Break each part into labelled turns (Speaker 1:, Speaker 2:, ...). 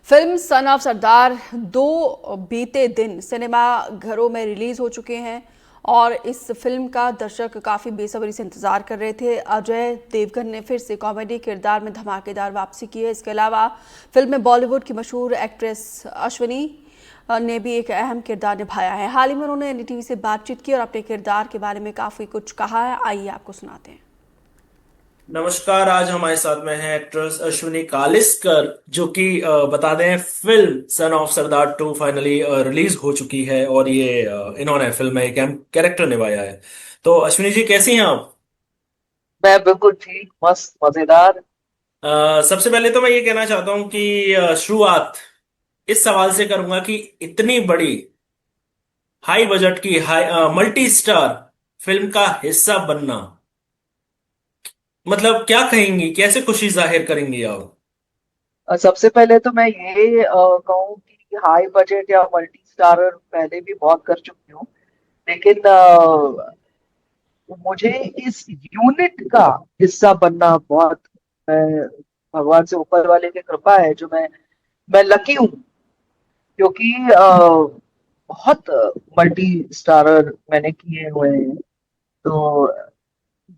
Speaker 1: Film son of सरदार दो बीते दिन सिनेमा घरों में रिलीज हो चुके हैं और इस फिल्म का दर्शक काफ़ी बेसब्री से इंतजार कर रहे थे। अजय देवगन ने फिर से कॉमेडी किरदार में धमाकेदार वापसी की है। इसके अलावा फिल्म में बॉलीवुड की मशहूर एक्ट्रेस अश्विनी ने भी एक अहम किरदार निभाया है। हाल ही में उन्होंने एनडीटीवी से बातचीत की और अपने किरदार के बारे में काफ़ी कुछ कहा है। आइए आपको सुनाते हैं।
Speaker 2: नमस्कार। आज हमारे साथ में है एक्ट्रेस अश्विनी कालिस्कर, जो कि बता दें, film son of Sardar 2 finally release हो चुकी है और ये इन्होंने फिल्म में एक अहम कैरेक्टर निभाया है। तो अश्विनी जी, कैसी हैं आप?
Speaker 3: मैं बिल्कुल ठीक, मस्त, मजेदार।
Speaker 2: सबसे पहले तो मैं ये कहना चाहता हूँ कि शुरुआत इस सवाल से करूंगा कि इतनी बड़ी हाई बजट की हाई मल्टी स्टार फिल्म का हिस्सा बनना, मतलब क्या कहेंगी, कैसे खुशी जाहिर करेंगी आप?
Speaker 3: सबसे पहले तो मैं ये कहूँ कि हाई बजट या मल्टी स्टारर पहले भी बहुत कर चुकी हूँ, लेकिन मुझे इस यूनिट का हिस्सा बनना बहुत, मैं भगवान से ऊपर वाले की कृपा है जो मैं लकी हूँ, क्योंकि बहुत मल्टी स्टारर मैंने किए हुए हैं। तो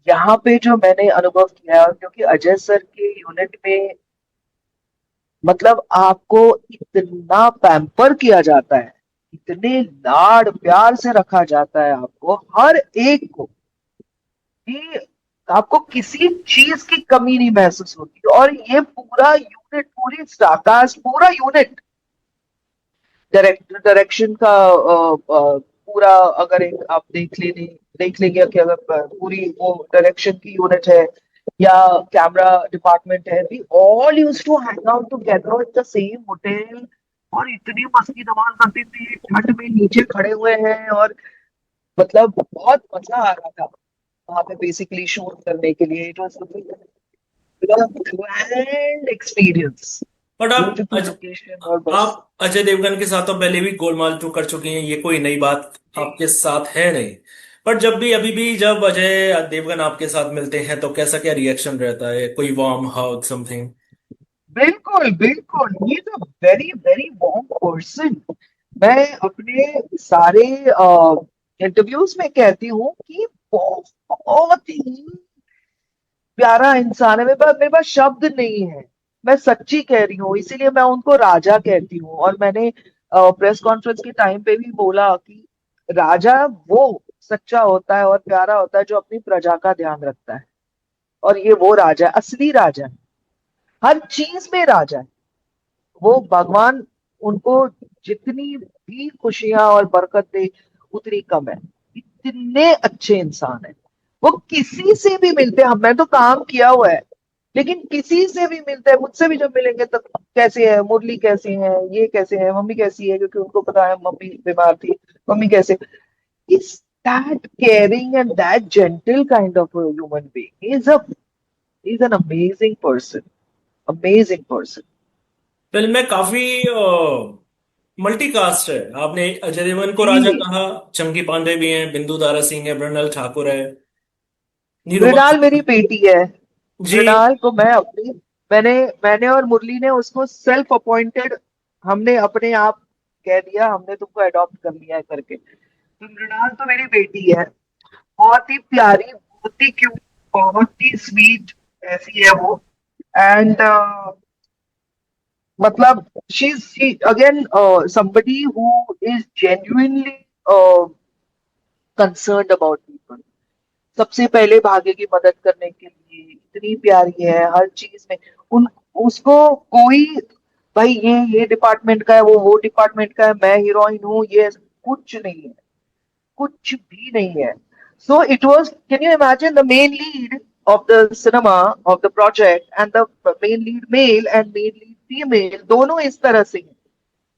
Speaker 3: यहाँ पे जो मैंने अनुभव किया, क्योंकि अजय सर के यूनिट में मतलब आपको इतना पैम्पर किया जाता है, इतने लाड प्यार से रखा जाता है आपको हर एक को, कि आपको किसी चीज की कमी नहीं महसूस होती। और ये पूरा यूनिट, पूरी स्टारकास्ट, पूरा यूनिट, डायरेक्शन का पूरा, अगर एक आप देख लेंगे कि अगर पूरी वो डायरेक्शन की यूनिट है या कैमरा डिपार्टमेंट है, we all used to hang out together in the same hotel. और इतनी मस्ती धमाल करते थे, ठंड में नीचे खड़े हुए हैं, और मतलब बहुत मजा आ रहा था वहां पे बेसिकली शूट करने के लिए। It was grand experience,
Speaker 2: but
Speaker 3: beautiful location, और बस।
Speaker 2: आप अजय देवगन के साथ तो पहले भी गोलमाल 2 कर चुके हैं, ये कोई नई बात आपके साथ है नहीं। पर जब भी अभी भी जब अजय देवगन आपके साथ मिलते हैं तो कैसा क्या रिएक्शन रहता है? कोई वार्म हग समथिंग?
Speaker 3: बिल्कुल बिल्कुल, he is a very very warm person. मैं अपने सारे इंटरव्यूज में कहती हूँ कि बहुत ही प्यारा इंसान है। मेरे पास शब्द नहीं है, मैं सच्ची कह रही हूँ, इसीलिए मैं उनको राजा कहती हूँ। और मैंने प्रेस कॉन्फ्रेंस के टाइम पे भी बोला कि राजा वो सच्चा होता है और प्यारा होता है जो अपनी प्रजा का ध्यान रखता है। और ये वो राजा है, असली राजा है, हर चीज में राजा है। वो भगवान उनको जितनी भी खुशियां और बरकत दे उतनी कम है। इतने अच्छे इंसान है। वो किसी से भी मिलते हैं, मैं तो काम किया हुआ है, लेकिन किसी से भी मिलते हैं, मुझसे भी जब मिलेंगे तब कैसे है मुरली, कैसे है ये, कैसे है मम्मी, कैसी है, क्योंकि उनको पता है मम्मी बीमार थी, मम्मी कैसे। Is that caring and that gentle kind of human being. Is an amazing person, amazing person.
Speaker 2: Film में काफी मल्टी कास्ट है। आपने अजय देवगन को राजा
Speaker 3: जी,
Speaker 2: कहा, चंकी पांडे भी हैं, बिंदु दारा सिंह है, मृणाल ठाकुर है, निरुपमा
Speaker 3: मृणाल मेरी
Speaker 2: शर्मा।
Speaker 3: बेटी है।
Speaker 2: जी।
Speaker 3: मृणाल को मैं अपनी, मैंने मैंने और मुरली ने उसको सेल्फ अपॉइंटेड, हमने अपने आप कह दिया हमने तुमको अडॉप्ट कर लिया है करके। तो मृणाल तो मेरी बेटी है, बहुत ही प्यारी, बहुत ही क्यूट, बहुत ही स्वीट ऐसी है वो। एंड मतलब she again somebody who is genuinely concerned about people। सबसे पहले भागे की मदद करने के लिए, इतनी प्यारी है हर चीज में। उन उसको कोई, भाई ये डिपार्टमेंट का है, वो डिपार्टमेंट का है, मैं हीरोइन हूँ, ये कुछ नहीं है, कुछ भी नहीं है। So it was, can you imagine, the main lead of the cinema, of the project, and the main lead male and main lead female, दोनों इस तरह से हैं।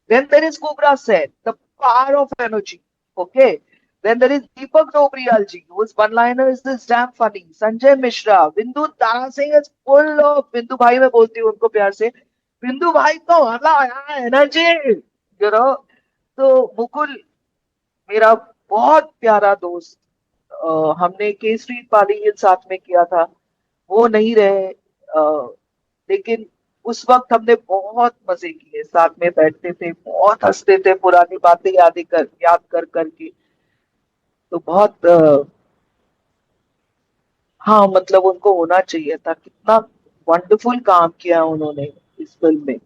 Speaker 3: Then there is Kubra Sen, the power of energy. Okay. Then there is Deepak Dobriyal ji, whose one-liner is damn funny. Sanjay Mishra, Bindu Tara Singh is full of, Bindu भाई मैं बोलती हूँ उनको प्यार से, बिंदु भाई तो हला एनर्जी, यू नो। तो मुकुल मेरा बहुत प्यारा दोस्त, हमने केसरी पाली साथ में किया था, वो नहीं रहे, लेकिन उस वक्त हमने बहुत मजे किए, साथ में बैठते थे, बहुत हंसते थे, पुरानी बातें याद कर करके। तो बहुत हाँ, मतलब उनको होना चाहिए था, कितना वंडरफुल काम किया उन्होंने इस फिल्म में।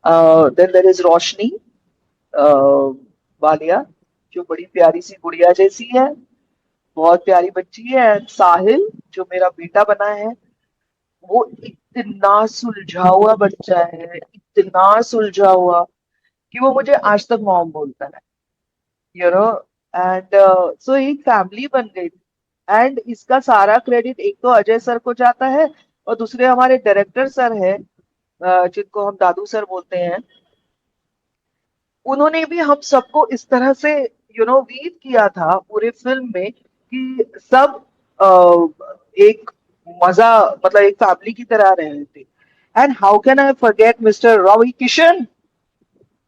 Speaker 3: देन देयर इज रोशनी वालिया, जो बड़ी प्यारी सी गुड़िया जैसी है, बहुत प्यारी बच्ची है। And साहिल, जो मेरा बेटा बना है, वो इतना सुलझा हुआ बच्चा है, इतना सुलझा हुआ कि वो मुझे आज तक मॉम बोलता है, यू नो। एंड सो एक फैमिली बन गई। एंड इसका सारा क्रेडिट एक तो अजय सर को जाता है, और दूसरे हमारे डायरेक्टर सर है, जिनको हम दादू सर बोलते हैं। उन्होंने भी हम सबको इस तरह से वीव किया था पूरे फिल्म में कि सब एक मजा, मतलब एक फैमिली की तरह रहे थे। And how can I forget mister Ravi Kishan,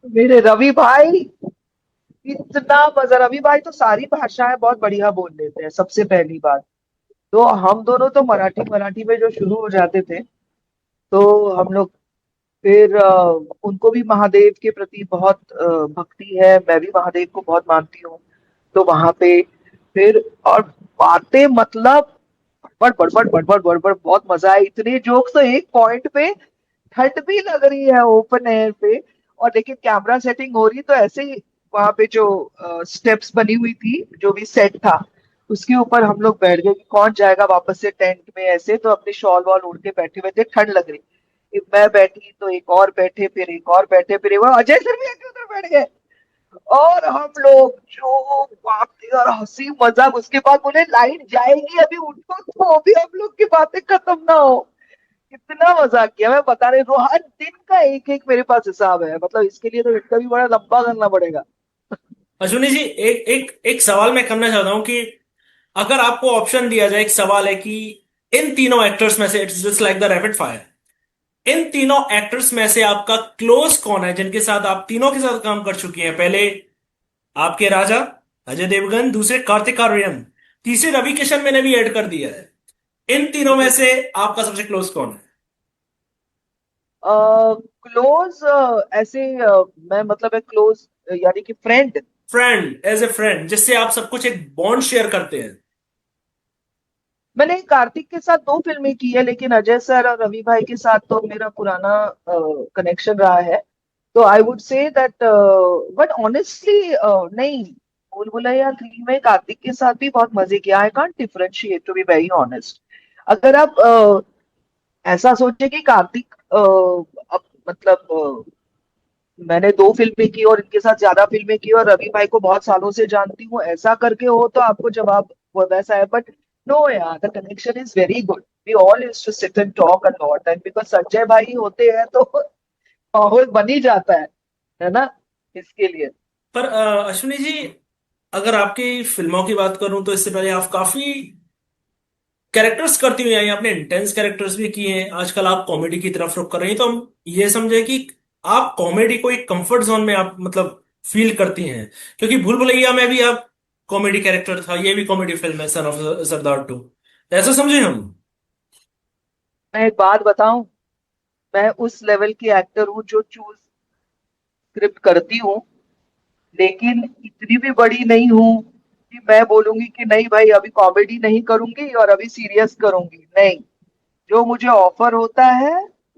Speaker 3: मेरे रवि भाई, इतना मजा। रवि भाई तो सारी भाषाएं बहुत बढ़िया बोल लेते हैं, सबसे पहली बात। तो हम दोनों तो मराठी मराठी में जो शुरू हो जाते थे, तो हम लोग फिर उनको भी महादेव के प्रति बहुत भक्ति है, मैं भी महादेव को बहुत मानती हूँ। तो वहां पे फिर और बातें, मतलब बड़बड़ बड़बड़ बड़बड़ बड़बड़, बहुत मजा आया। इतने जोक्स तो एक पॉइंट पे ठंड भी लग रही है ओपन एयर पे, और लेकिन कैमरा सेटिंग हो रही, तो ऐसे ही वहां पे जो स्टेप्स बनी हुई थी, जो भी सेट था, उसके ऊपर हम लोग बैठ गए कि कौन जाएगा वापस से टेंट में। ऐसे तो अपने शॉल वॉल ओढ़ के बैठे हुए थे, ठंड लग रही। एक मैं बैठी, तो एक और बैठे, फिर एक और बैठे, फिर एक और अजय सर भी आके उधर बैठ गए। और हम लोग जो बातें और हंसी मजाक, उसके बाद बोले लाइट जाएगी अभी उठो, तो अभी हम लोग की बातें खत्म ना हो। कितना मजाक किया, मैं बता रही हूँ, हर दिन का एक एक मेरे पास हिसाब है, मतलब इसके लिए तो इसका भी बड़ा लंबा करना पड़ेगा।
Speaker 2: अश्विनी जी, एक एक एक सवाल मैं करना चाहता हूँ कि अगर आपको ऑप्शन दिया जाए, एक सवाल है कि इन तीनों एक्टर्स में से, it's just like the rapid fire, इन तीनों एक्टर्स में से आपका क्लोज कौन है, जिनके साथ आप तीनों के साथ काम कर चुकी हैं? पहले आपके राजा अजय देवगन, दूसरे कार्तिक आर्यन, तीसरे रवि किशन मैंने भी ऐड कर दिया है। इन तीनों में से आपका सबसे क्लोज कौन है?
Speaker 3: क्लोज, ऐसे मैं मतलब है क्लोज, यानी कि friend.
Speaker 2: Friend, as a friend, जिससे आप सब कुछ एक बॉन्ड शेयर करते हैं।
Speaker 3: मैंने कार्तिक के साथ दो फिल्में की है, लेकिन अजय सर और रवि भाई के साथ तो मेरा पुराना कनेक्शन रहा है। तो I would say that, but honestly नहीं, भूल भुलैया 3 में कार्तिक के साथ भी बहुत मजे किया। I can't differentiate, to be very honest. अगर आप ऐसा सोचे कि कार्तिक अब मतलब मैंने दो फिल्में की और इनके साथ ज्यादा फिल्में की, और रवि भाई को बहुत सालों से जानती हूँ, ऐसा करके हो तो आपको जवाब वो वैसा है। बट नो यार, the connection is very good. We all used to sit and talk a lot, and because Sanjay भाई होते हैं तो माहौल बन ही जाता है ना, इसके लिए।
Speaker 2: पर अश्विनी जी, अगर आपकी फिल्मों की बात करूं तो इससे पहले आप काफी कैरेक्टर्स करती हुई आई हैं। आपने इंटेंस कैरेक्टर्स भी किए हैं, आजकल आप कॉमेडी की तरफ रुख कर रही हैं। तो हम ये समझे कि आप कॉमेडी को एक कंफर्ट जोन में आप मतलब फील करती हैं, क्योंकि भूल भुलैया में भी आप कॉमेडी कैरेक्टर था, ये भी कॉमेडी फिल्म है, सन ऑफ सरदार टू। ऐसा समझे हम?
Speaker 3: मैं एक बात बताऊं, मैं उस लेवल की एक्टर हूँ जो चूज स्क्रिप्ट करती हूँ, लेकिन इतनी भी बड़ी नहीं हूँ कि मैं बोलूंगी कि नहीं भाई अभी कॉमेडी नहीं करूंगी और अभी सीरियस करूंगी। नहीं, जो मुझे ऑफर होता है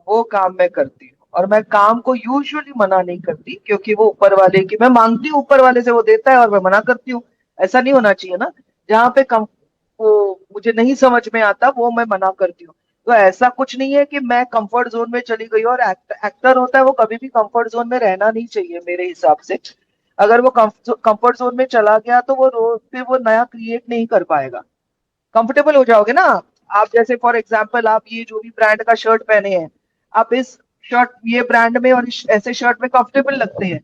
Speaker 3: वो काम मैं करती हूँ, और मैं काम को यूजुअली मना नहीं करती, क्योंकि वो ऊपर वाले की, मैं मांगती हूँ ऊपर वाले से, वो देता है और मैं मना करती हूँ। ऐसा नहीं होना चाहिए ना। जहाँ पे कम वो मुझे नहीं समझ में आता, वो मैं मना करती हूँ। तो ऐसा कुछ नहीं है कि मैं कंफर्ट जोन में चली गई, और एक्टर होता है वो कभी भी कंफर्ट जोन में रहना नहीं चाहिए मेरे हिसाब से। अगर वो कंफर्ट जोन में चला गया तो वो रोज फिर वो नया क्रिएट नहीं कर पाएगा। कंफर्टेबल हो जाओगे ना आप, जैसे फॉर एग्जांपल आप ये जो भी ब्रांड का शर्ट पहने हैं, आप इस शर्ट, ये ब्रांड में और ऐसे शर्ट में कंफर्टेबल लगते हैं,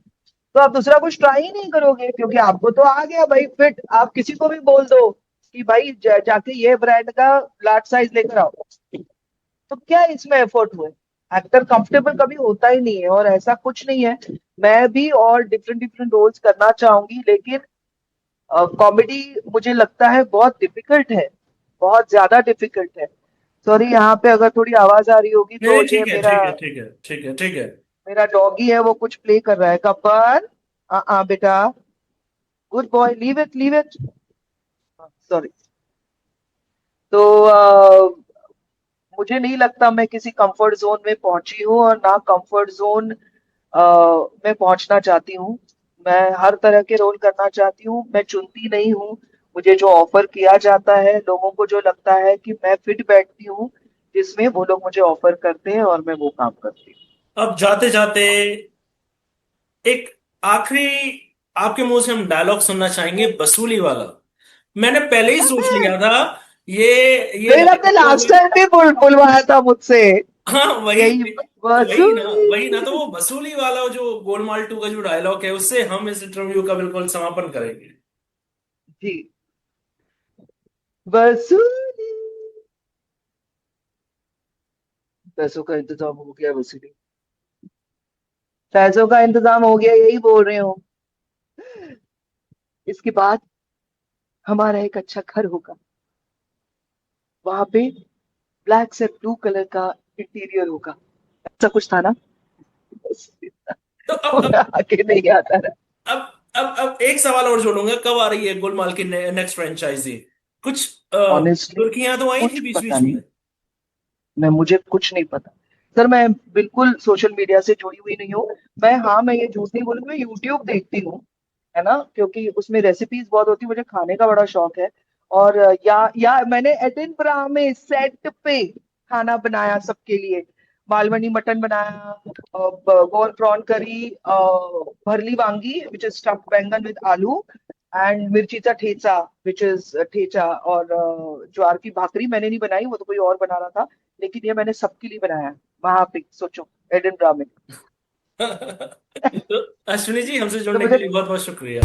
Speaker 3: तो आप दूसरा कुछ ट्राई ही नहीं करोगे, क्योंकि आपको तो आ गया भाई फिट। आप किसी को भी बोल दो कि भाई जाके ये ब्रांड का लार्ज साइज लेकर आओ, तो क्या इसमें एफर्ट हुए? एक्टर कंफर्टेबल कभी होता ही नहीं है, और ऐसा कुछ नहीं है। मैं भी और डिफरेंट डिफरेंट रोल्स करना चाहूंगी, लेकिन कॉमेडी मुझे लगता है बहुत डिफिकल्ट है, बहुत ज्यादा डिफिकल्ट है। सॉरी, यहाँ पे अगर थोड़ी आवाज आ रही होगी
Speaker 2: नहीं
Speaker 3: तो
Speaker 2: नहीं,
Speaker 3: ये
Speaker 2: ठीक है
Speaker 3: मेरा
Speaker 2: ठीक है ठीक है ठीक है ठीक है।
Speaker 3: मेरा डॉगी है, वो कुछ प्ले कर रहा है। कपर, बेटा, good boy, leave it. Sorry. तो मुझे नहीं लगता मैं किसी कंफर्ट जोन में पहुंची हूँ, और ना कंफर्ट जोन में पहुंचना चाहती हूँ। मैं हर तरह के रोल करना चाहती हूँ, मैं चुनती नहीं हूँ। मुझे जो ऑफर किया जाता है, लोगों को जो लगता है कि मैं फिट बैठती हूँ जिसमें, वो लोग मुझे ऑफर करते हैं और मैं वो काम करती
Speaker 2: अब जाते जाते एक आखिरी आपके मुंह से हम डायलॉग सुनना चाहेंगे, वसूली वाला। मैंने पहले ही सोच
Speaker 3: हूँ।
Speaker 2: लिया था ये ये
Speaker 3: फिर आपने लास्ट
Speaker 2: डायलॉग।
Speaker 3: टाइम भी बुलवाया था मुझसे,
Speaker 2: हाँ वही।
Speaker 3: यही
Speaker 2: वही ना,
Speaker 3: वसूली।
Speaker 2: तो वो वसूली वाला जो गोलमाल 2 का जो डायलॉग है, उससे हम इस इंटरव्यू का बिल्कुल समापन करेंगे।
Speaker 3: जी, वसूली। पैसों का इंतजाम हो गया वसूली, पैसों का इंतजाम हो गया, यही बोल रही हूँ। इसके बाद हमारा एक अच्छा घर होगा, वहां पे ब्लैक से ब्लू कलर का इंटीरियर होगा। ऐसा कुछ था ना? बस,
Speaker 2: तो
Speaker 3: आगे नहीं आता रहा।
Speaker 2: अब अब एक सवाल और जोड़ूंगा, कब आ रही है गोलमाल की नेक्स्ट फ्रेंचाइजी? कुछ
Speaker 3: ऑनेस्टली
Speaker 2: सुर्खियां तो आई थी
Speaker 3: कुछ
Speaker 2: बीच
Speaker 3: पता
Speaker 2: बीच
Speaker 3: नहीं,
Speaker 2: में।
Speaker 3: मुझे कुछ नहीं पता। सर, मैं बिल्कुल सोशल मीडिया से जुड़ी हुई नहीं हूँ। मैं ये झूठ नहीं बोलूंगी, मैं यूट्यूब देखती हूँ, है ना, क्योंकि उसमें रेसिपीज बहुत होती है, मुझे खाने का बड़ा शौक है। और या मैंने एडिनबरा में सेट पे खाना बनाया सबके लिए। बालवनी मटन बनाया, गोल prawn curry, bharli vangi which is stuffed baingan with aloo, and मिर्चीचा ठेचा विच इज ठेचा, और ज्वार की भाकरी मैंने नहीं बनाई, वो तो कोई और बना रहा था, लेकिन ये मैंने सबके लिए बनाया है, वहां पे सोचो, एडिनबरा में।
Speaker 2: तो अश्विनी जी, हमसे
Speaker 3: तो
Speaker 2: जुड़ने के
Speaker 3: मुझे
Speaker 2: लिए बहुत बहुत शुक्रिया।